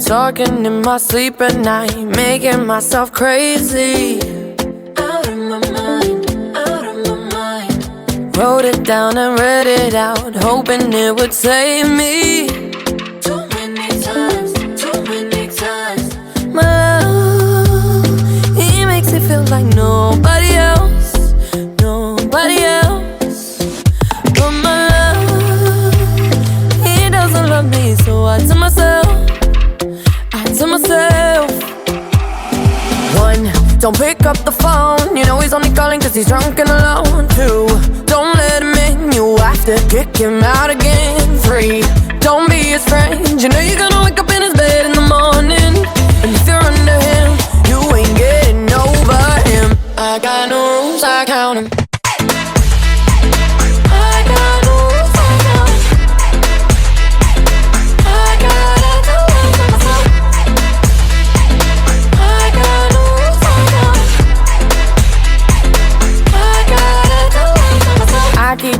talking in my sleep at night, making myself crazy. Out of my mind, out of my mind. Wrote it down and read it out, hoping it would save me. Too many times, too many times. My love, he makes it feel like nobody else, nobody else. But my love, he doesn't love me, so I tell myself, one, don't pick up the phone, you know he's only calling cause he's drunk and alone. Two, don't let him in, you have to kick him out again. Three, don't be his friend, you know you're gonna wake up in his bed in the morning. And if you're under him, you ain't getting over him. I got no rules, I count him.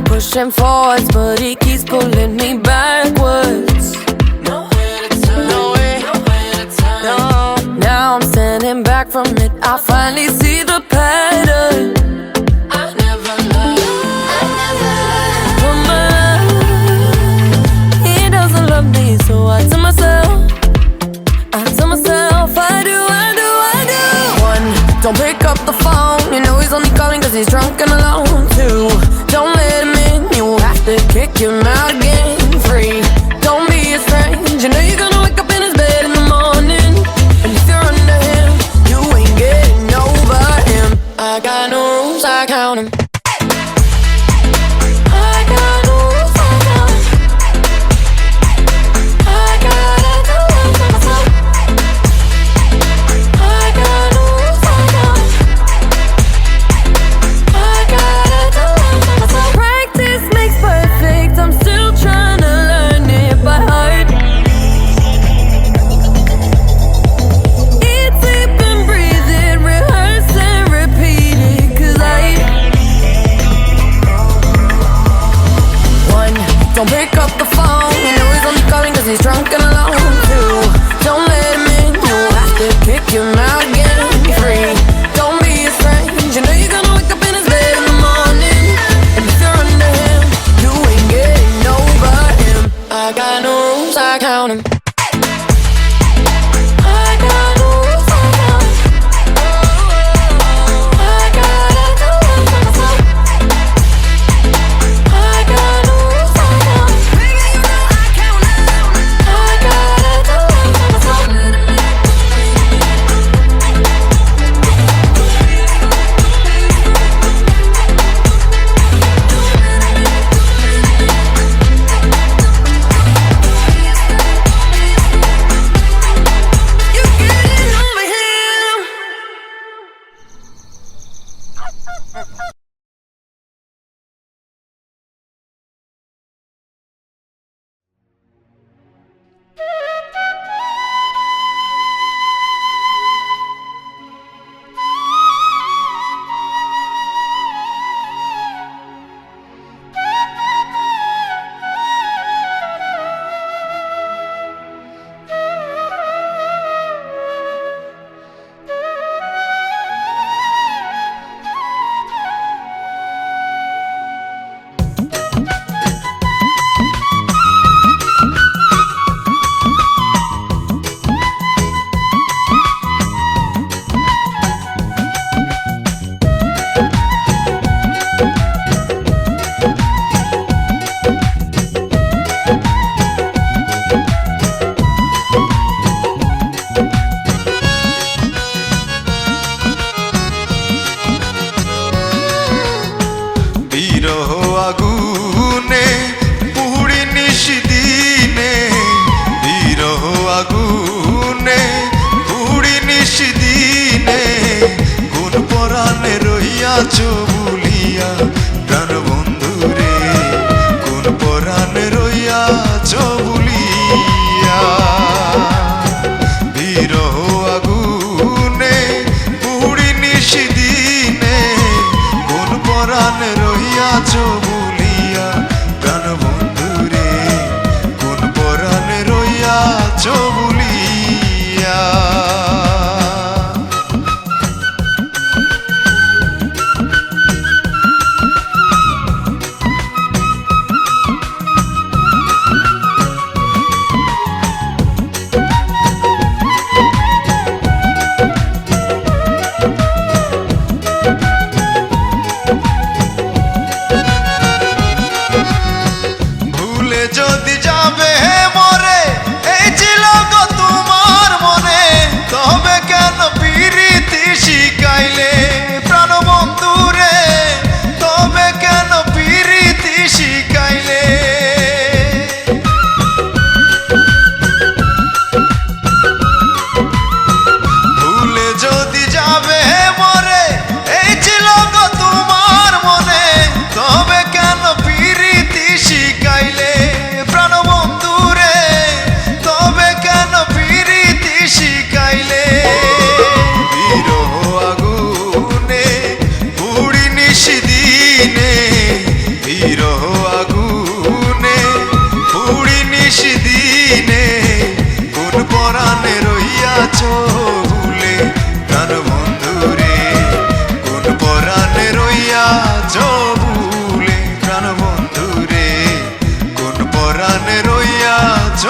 Pushing forwards, but he keeps pulling me backwards. Nowhere to turn, nowhere to turn. No. Now I'm standing back from it, I finally see the pattern. I never loved, but my love, he doesn't love me, so I tell myself, I do. One, don't pick up the phone, you know he's only calling cause he's drunk and alone. Two, don't let him in, you have to kick him out again. Three, don't be his friend, you know you're gonna wake up in his bed in the morning. And if you're under him, you ain't getting over him. I got no rules, I count him. Don't pick up the phone, you know he's only calling cause he's drunk and alone. Two, don't let him in, you have to kick him out again. Three, don't be his friend, you know you're gonna wake up in his bed in the morning. And if you're under him, you ain't getting over him. I got no rules, I count him. যাবে মরে এই ছিল গো তোমার মনে, তবে কেন প্রীতি শিখাইলে প্রাণ বন্ধুরে, তবে কেন প্রীতি শিখাইলে। ভুলে যদি যাবে মরে এই ছিল গো তোমার মনে, তবে কেন প্রীতি শিখাইলে প্রাণ বন্ধুরে, তবে কেন প্রীতি শিখাইলে। বিরহ আগুনে পুড়ি নিশিদিনে, বিরহ আগুনে পুড়ি নিশিদিনে, কোন পরাণে রইয়াছ ভুলে প্রাণ বন্ধুরে, কোন পরাণে রইয়াছ ভুলে প্রাণ বন্ধুরে, কোন পরাণে রইয়াছ